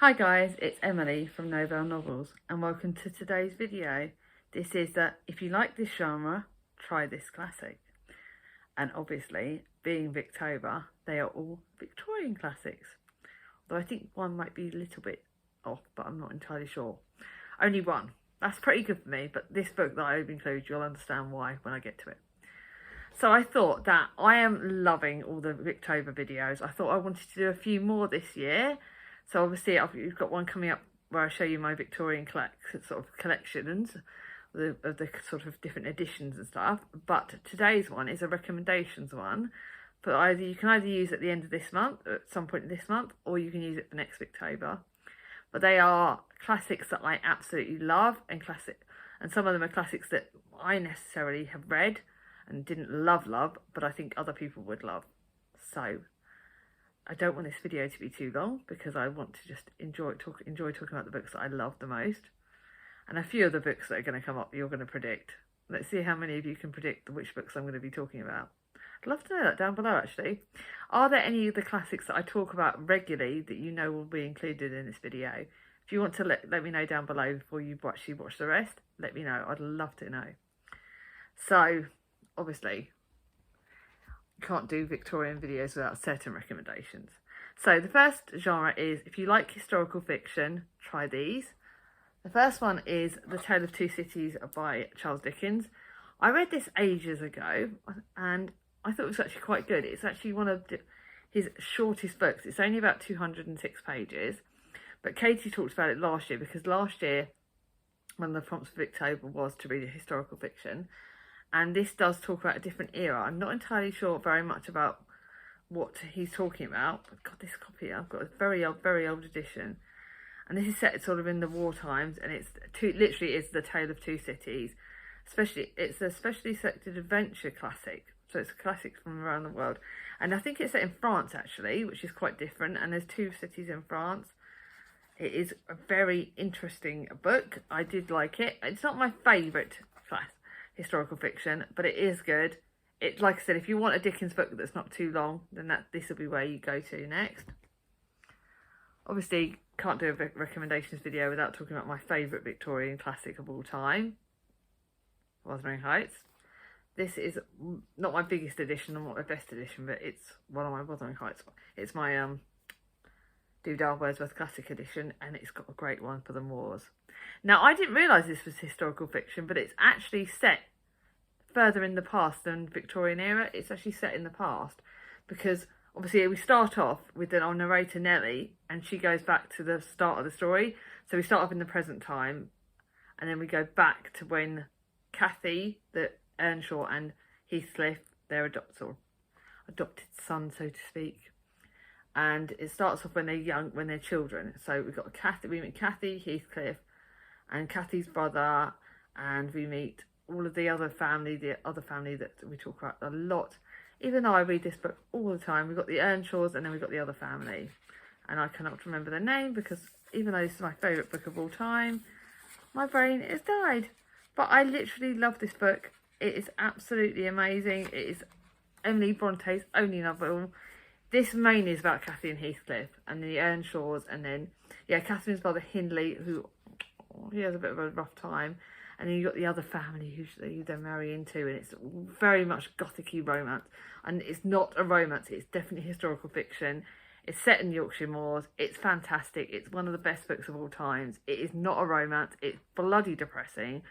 Hi guys, it's Emily from Novelle Novels and welcome to today's video. This is that if you like this genre, try this classic. And obviously, being Victober, they are all Victorian classics. Although I think one might be a little bit off, but I'm not entirely sure. Only one. That's pretty good for me, but this book that I've included, you'll understand why when I get to it. So I thought that I am loving all the Victober videos. I thought I wanted to do a few more this year. So obviously you've got one coming up where I show you my Victorian collections of the sort of different editions and stuff. But today's one is a recommendations one. But you can either use at the end of this month, at some point this month, or you can use it for next Victober. But they are classics that I absolutely love, and some of them are classics that I necessarily have read and didn't love, but I think other people would love. So I don't want this video to be too long because I want to just enjoy talking about the books that I love the most. And a few of the books that are going to come up you're going to predict. Let's see how many of you can predict which books I'm going to be talking about. I'd love to know that down below actually. Are there any of the classics that I talk about regularly that you know will be included in this video? If you want to let me know down below before you actually watch the rest, let me know. I'd love to know. So, obviously, can't do Victorian videos without certain recommendations. So the first genre is, if you like historical fiction, try these. The first one is The Tale of Two Cities by Charles Dickens. I read this ages ago and I thought it was actually quite good. It's actually one of his shortest books. It's only about 206 pages. But Katie talked about it last year because last year one of the prompts for Victober was to read a historical fiction. And this does talk about a different era. I'm not entirely sure very much about what he's talking about. I've got this copy. I've got a very old edition. And this is set sort of in the war times. And literally is the Tale of Two Cities. It's a specially selected adventure classic. So it's a classic from around the world. And I think it's set in France actually, which is quite different. And there's two cities in France. It is a very interesting book. I did like it. It's not my favourite historical fiction, but it is good. Like I said, if you want a Dickens book that's not too long, then this will be where you go to next. Obviously, can't do a recommendations video without talking about my favourite Victorian classic of all time, Wuthering Heights. This is not my biggest edition and not my best edition, but it's one of my Wuthering Heights. It's my Dudal Wordsworth Classic Edition, and it's got a great one for the Moors. Now, I didn't realise this was historical fiction, but it's actually set further in the past than Victorian era. It's actually set in the past because obviously we start off with our narrator Nellie, and she goes back to the start of the story. So we start off in the present time, and then we go back to when Cathy, the Earnshaw, and Heathcliff, their adopted son, so to speak. And it starts off when they're young, when they're children. So we meet Cathy, Heathcliff, and Cathy's brother, and we meet all of the other family that we talk about a lot. Even though I read this book all the time, we've got the Earnshaws and then we've got the other family. And I cannot remember their name because even though this is my favourite book of all time, my brain has died. But I literally love this book. It is absolutely amazing. It is Emily Bronte's only novel. This mainly is about Cathy and Heathcliff and the Earnshaws, and then, Catherine's brother Hindley, who he has a bit of a rough time, and then you've got the other family who they then marry into, and it's very much gothic-y romance. And it's not a romance, it's definitely historical fiction. It's set in the Yorkshire Moors. It's fantastic. It's one of the best books of all times. It is not a romance. It's bloody depressing.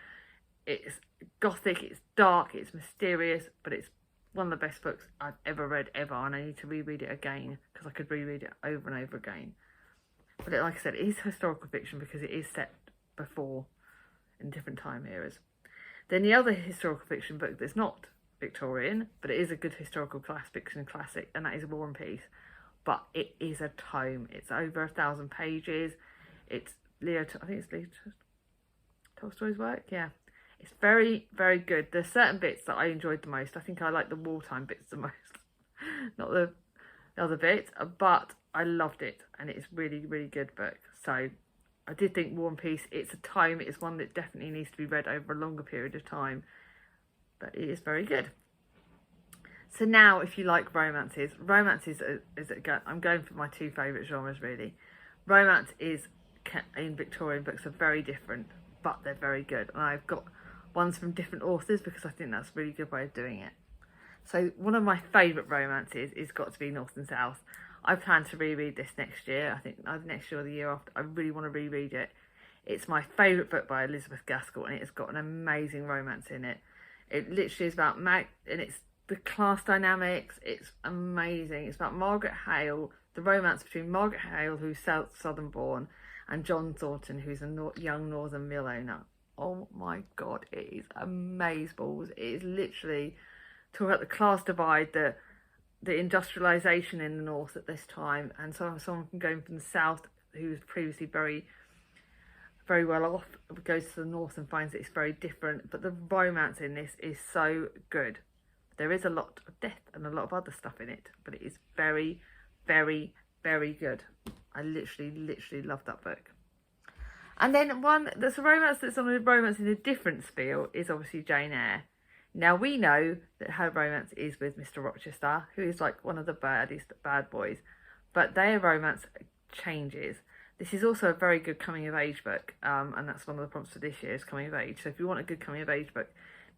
It's gothic, it's dark, it's mysterious, but it's one of the best books I've ever read, and I need to reread it again because I could reread it over and over again. But like I said, it is historical fiction because it is set before in different time eras. Then the other historical fiction book that's not Victorian, but it is a good historical fiction classic, and that is War and Peace. But it is a tome. It's over 1,000 pages. It's I think it's Leo Tolstoy's work. Yeah. It's very good. There's certain bits that I enjoyed the most. I think I like the wartime bits the most, not the other bits, but I loved it, and it's really good book. So I did think War and Peace, it's a tome. It's one that definitely needs to be read over a longer period of time, but it is very good. So now, if you like romances, I'm going for my two favourite genres really. romance is in Victorian books are very different, but they're very good. And I've got ones from different authors because I think that's a really good way of doing it. So one of my favourite romances is got to be North and South. I plan to reread this next year. I think either next year or the year after. I really want to reread it. It's my favourite book by Elizabeth Gaskell, and it's got an amazing romance in it. It literally is about and it's the class dynamics. It's amazing. It's about Margaret Hale, the romance between Margaret Hale, who's Southern born, and John Thornton, who's a young Northern mill owner. Oh my God, it is amazeballs. It is literally talking about the class divide, the industrialisation in the north at this time, and someone from going from the south who was previously very well off goes to the north and finds that it's very different. But the romance in this is so good. There is a lot of death and a lot of other stuff in it, but it is very, very, very good. I literally love that book. And then one that's a romance that's on a romance in a different spiel is obviously Jane Eyre. Now we know that her romance is with Mr. Rochester, who is like one of the bad boys, but their romance changes. This is also a very good coming of age book, and that's one of the prompts for this year's coming of age. So if you want a good coming of age book,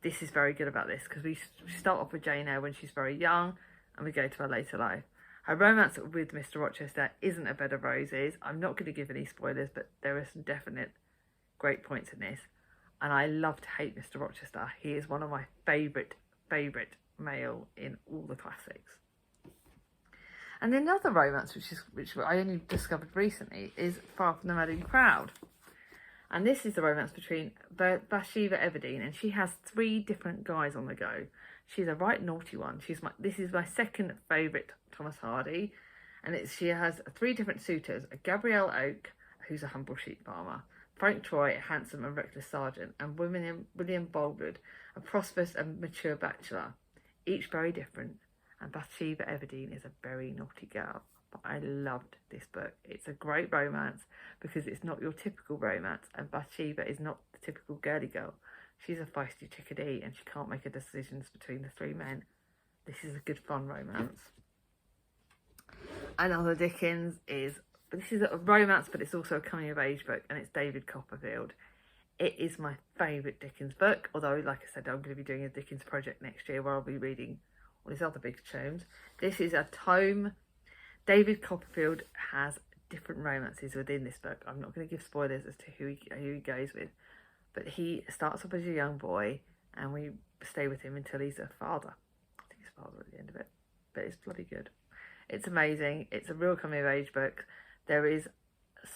this is very good about this, because we start off with Jane Eyre when she's very young, and we go to her later life. Her romance with Mr. Rochester isn't a bed of roses. I'm not going to give any spoilers, but there are some definite great points in this. And I love to hate Mr. Rochester. He is one of my favourite male in all the classics. And then another romance, which I only discovered recently, is Far From the Madding Crowd. And this is the romance between Bathsheba Everdeen, and she has 3 different guys on the go. She's a right naughty one. This is my second favourite Thomas Hardy, and she has 3 different suitors: a Gabrielle Oak, who's a humble sheep farmer, Frank Troy, a handsome and reckless sergeant, and William Boldwood, a prosperous and mature bachelor. Each very different, and Bathsheba Everdeen is a very naughty girl. But I loved this book. It's a great romance because it's not your typical romance, and Bathsheba is not the typical girly girl. She's a feisty chickadee, and she can't make her decisions between the 3 men. This is a good fun romance. Another Dickens this is a romance, but it's also a coming of age book, and it's David Copperfield. It is my favourite Dickens book, although, like I said, I'm going to be doing a Dickens project next year where I'll be reading all his other big tomes. This is a tome. David Copperfield has different romances within this book. I'm not going to give spoilers as to who he goes with, but he starts off as a young boy, and we stay with him until he's a father. I think he's a father at the end of it, but it's bloody good. It's amazing. It's a real coming of age book. There is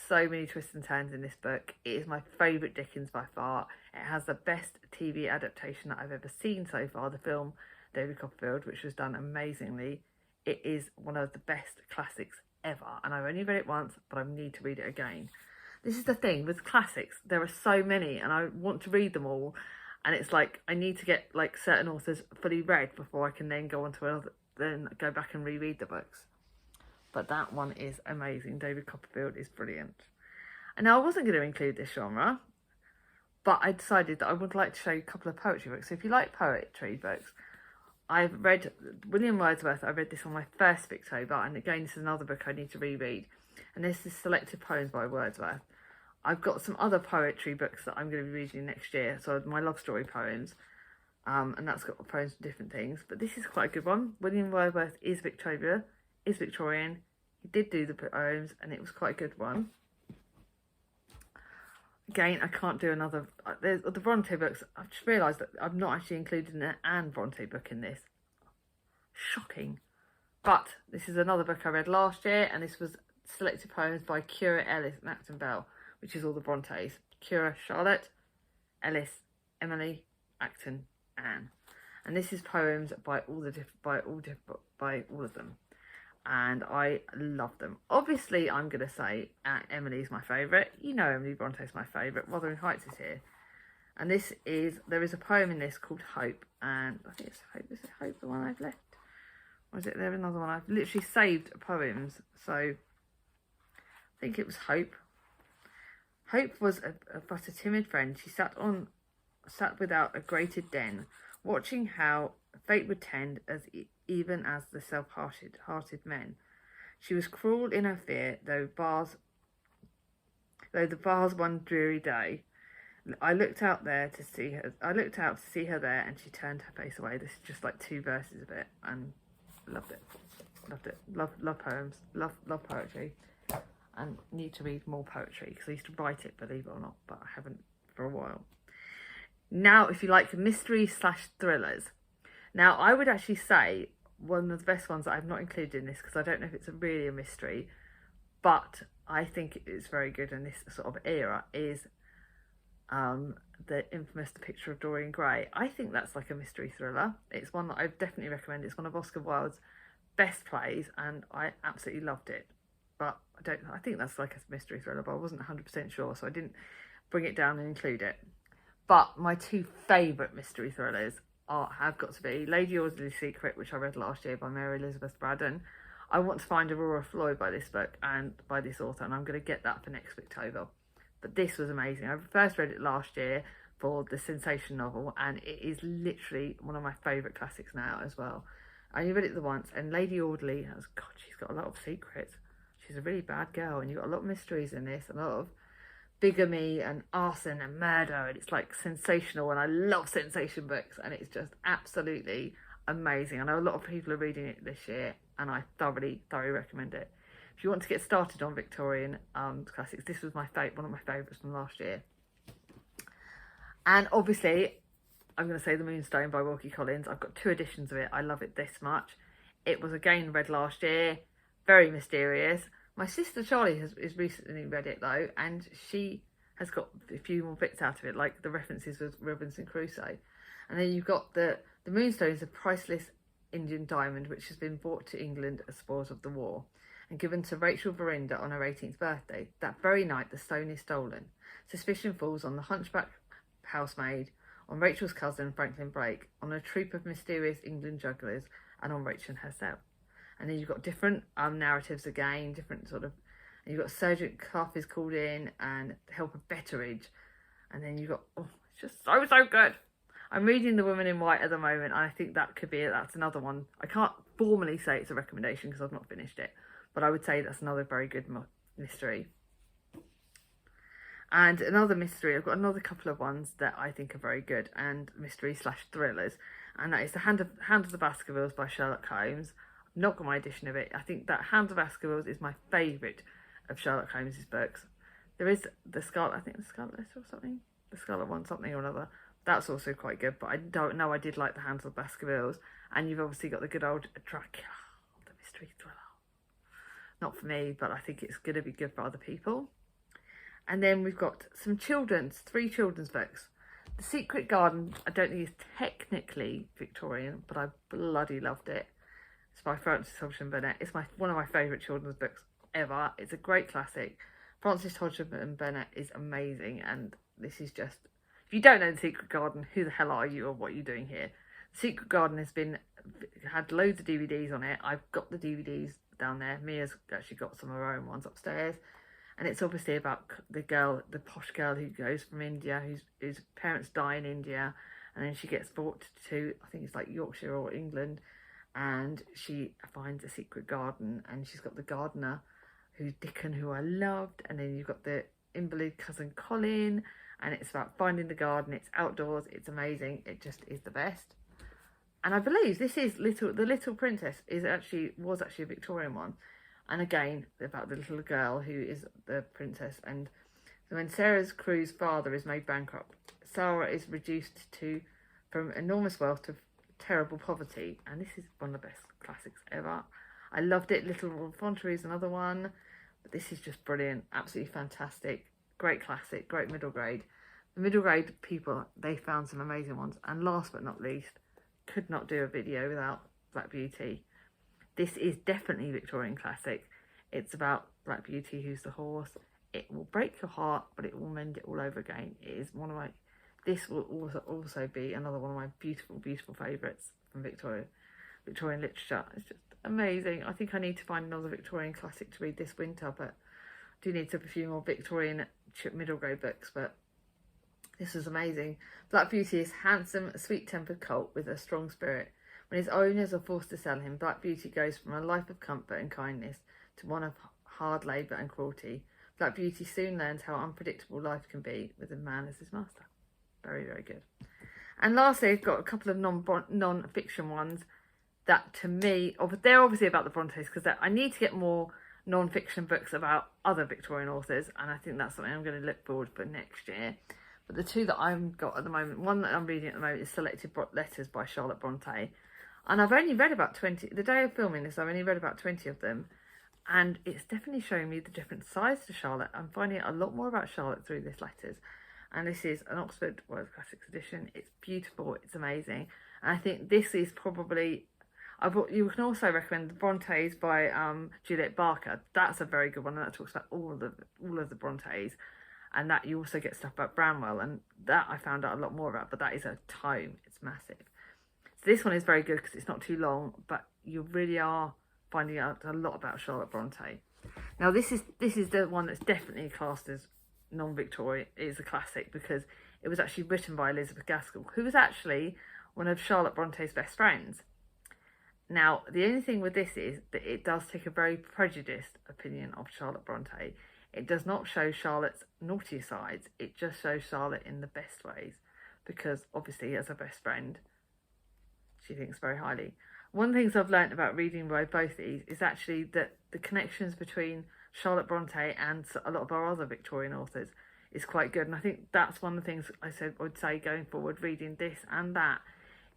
so many twists and turns in this book. It is my favourite Dickens by far. It has the best TV adaptation that I've ever seen so far, the film David Copperfield, which was done amazingly. It is one of the best classics ever, and I've only read it once, but I need to read it again. This is the thing with classics, there are so many, and I want to read them all, and it's like I need to get like certain authors fully read before I can then go on to another, then go back and reread the books. But that one is amazing. David Copperfield is brilliant. And now I wasn't going to include this genre, but I decided that I would like to show you a couple of poetry books. So if you like poetry books, I've read William Wordsworth. I read this on my first Victober, and again, this is another book I need to reread. And this is Selected Poems by Wordsworth. I've got some other poetry books that I'm going to be reading next year. So my love story poems, and that's got poems for different things. But this is quite a good one. William Wordsworth is Victorian. He did do the poems, and it was quite a good one. Again, I can't do another. There's the Bronte books. I've just realised that I've not actually included an Anne Bronte book in this. Shocking. But this is another book I read last year, and this was Selected Poems by Cura, Ellis and Acton Bell, which is all the Brontes. Cura, Charlotte, Ellis, Emily, Acton, Anne. And this is poems by all of them. And I love them. Obviously, I'm going to say Emily's my favourite. You know Emily Bronte's my favourite. Wuthering Heights is here. And there is a poem in this called Hope. And I think it's Hope. Is it Hope the one I've left? Or is it there another one? I've literally saved poems. So I think it was Hope. Hope was but a timid friend. She sat without a grated den, watching how fate would tend even as the self-hearted men. She was cruel in her fear, though bars though the bar's one dreary day. I looked out to see her there, and she turned her face away. This is just like 2 verses of it, and loved it. Love poems. Love poetry, and need to read more poetry because I used to write it, believe it or not, but I haven't for a while. Now, if you like mystery/thrillers, now I would actually say one of the best ones that I've not included in this because I don't know if it's really a mystery, but I think it's very good in this sort of era is the infamous The Picture of Dorian Gray. I think that's like a mystery thriller. It's one that I definitely recommend. It's one of Oscar Wilde's best plays, and I absolutely loved it. But I think that's like a mystery thriller, but I wasn't 100% sure, so I didn't bring it down and include it. But my 2 favourite mystery thrillers have got to be Lady Audley's Secret, which I read last year by Mary Elizabeth Braddon. I want to find Aurora Floyd by this book and by this author, and I'm going to get that for next October. But this was amazing. I first read it last year for the sensation novel, and it is literally one of my favourite classics now as well. I only read it the once, and Lady Audley, God, she's got a lot of secrets. She's a really bad girl, and you've got a lot of mysteries in this, a lot of bigamy and arson and murder, and it's like sensational, and I love sensation books, and it's just absolutely amazing. I know a lot of people are reading it this year, and I thoroughly recommend it. If you want to get started on Victorian classics, this was one of my favourites from last year. And obviously, I'm going to say The Moonstone by Wilkie Collins. I've got 2 editions of it. I love it this much. It was again read last year. Very mysterious. My sister Charlie has recently read it though, and she has got a few more bits out of it, like the references with Robinson Crusoe. And then you've got the Moonstone is a priceless Indian diamond which has been brought to England as spoils of the war and given to Rachel Verinda on her 18th birthday. That very night the stone is stolen. Suspicion falls on the hunchback housemaid, on Rachel's cousin Franklin Blake, on a troupe of mysterious England jugglers, and on Rachel herself. And then you've got different narratives again, different sort of, and you've got Sergeant Cuff is called in and help of Betteridge, and then you've got, it's just so good. I'm reading The Woman in White at the moment, and I think that's another one. I can't formally say it's a recommendation because I've not finished it, but I would say that's another very good mystery. And another mystery, I've got another couple of ones that I think are very good and mystery/thrillers, and that is The Hand of the Baskervilles by Sherlock Holmes. I've not got my edition of it. I think that Hand of Baskervilles is my favourite of Sherlock Holmes's books. There is the Scarlet Letter or something, the Scarlet one, something or another. That's also quite good, but I don't know. I did like The Hand of the Baskervilles, and you've obviously got the good old Dracula, the mystery thriller. Not for me, but I think it's going to be good for other people. And then we've got some 3 children's books. The Secret Garden, I don't think is technically Victorian, but I bloody loved it. It's by Frances Hodgson Burnett. It's one of my favourite children's books ever. It's a great classic. Frances Hodgson Burnett is amazing, and this is just, if you don't know The Secret Garden, who the hell are you or what are you doing here? The Secret Garden had loads of DVDs on it. I've got the DVDs down there. Mia's actually got some of her own ones upstairs. And it's obviously about the posh girl who goes from India, whose parents die in India, and then she gets brought to, I think it's like Yorkshire or England, and she finds a secret garden, and she's got the gardener, who's Dickon, who I loved, and then you've got the invalid cousin Colin, and it's about finding the garden. It's outdoors, it's amazing, it just is the best. And I believe this is The Little Princess was actually a Victorian one. And again, about the little girl who is the princess. And so when Sarah Crewe's father is made bankrupt, Sarah is reduced from enormous wealth to terrible poverty. And this is one of the best classics ever. I loved it. Little Fauntleroy is another one. But this is just brilliant. Absolutely fantastic. Great classic. Great middle grade. The middle grade people, they found some amazing ones. And last but not least, could not do a video without Black Beauty. This is definitely Victorian classic. It's about Black Beauty, who's the horse. It will break your heart, but it will mend it all over again. It is this will also be another one of my beautiful, beautiful favourites from Victorian literature. It's just amazing. I think I need to find another Victorian classic to read this winter, but I do need a few more Victorian middle grade books, but this was amazing. Black Beauty is handsome, sweet-tempered colt with a strong spirit. When his owners are forced to sell him, Black Beauty goes from a life of comfort and kindness to one of hard labour and cruelty. Black Beauty soon learns how unpredictable life can be with a man as his master. Very, very good. And lastly, I've got a couple of non-fiction ones that, to me, they're obviously about the Brontes, because I need to get more non-fiction books about other Victorian authors, and I think that's something I'm going to look forward for next year. But the two that I've got at the moment, one that I'm reading at the moment is Selected Letters by Charlotte Bronte. And I've only read about 20, the day of filming this, I've only read about 20 of them. And it's definitely showing me the different sides to Charlotte. I'm finding out a lot more about Charlotte through this letters. And this is an Oxford World Classics edition. It's beautiful, it's amazing. And I think this is probably, you can also recommend The Brontes by Juliet Barker. That's a very good one, and that talks about all of the Brontes. And that you also get stuff about Branwell, and that I found out a lot more about, but that is a tome, it's massive. So this one is very good because it's not too long, but you really are finding out a lot about Charlotte Bronte. Now this is the one that's definitely classed as non-Victorian. It is a classic because it was actually written by Elizabeth Gaskell, who was actually one of Charlotte Bronte's best friends. Now, the only thing with this is that it does take a very prejudiced opinion of Charlotte Bronte. It does not show Charlotte's naughty sides. It just shows Charlotte in the best ways, because obviously as her best friend, she thinks very highly. One of the things I've learnt about reading by both these is actually that the connections between Charlotte Bronte and a lot of our other Victorian authors is quite good. And I think that's one of the things I would say going forward, reading this and that,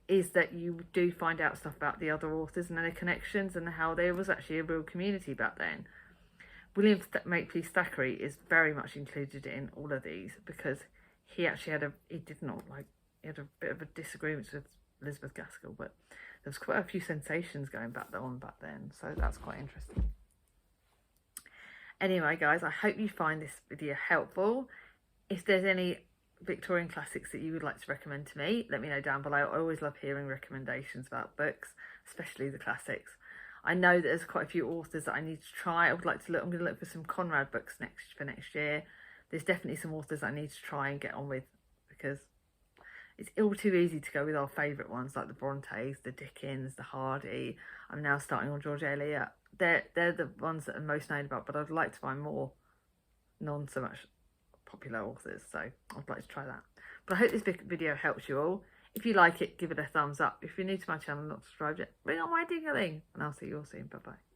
is that you do find out stuff about the other authors and their connections and how there was actually a real community back then. William Makepeace Thackeray is very much included in all of these because he actually had a bit of a disagreement with Elizabeth Gaskell, but there was quite a few sensations going back then, so that's quite interesting. Anyway, guys, I hope you find this video helpful. If there's any Victorian classics that you would like to recommend to me, let me know down below. I always love hearing recommendations about books, especially the classics. I know that there's quite a few authors that I need to try. I would like to look. I'm going to look for some Conrad books for next year. There's definitely some authors I need to try and get on with, because it's all too easy to go with our favourite ones like the Brontes, the Dickens, the Hardy. I'm now starting on George Eliot. They're the ones that are most known about, but I'd like to find more so much popular authors, so I'd like to try that. But I hope this video helps you all. If you like it, give it a thumbs up. If you're new to my channel and not subscribed yet, ring on my ding-a-ling, and I'll see you all soon. Bye bye.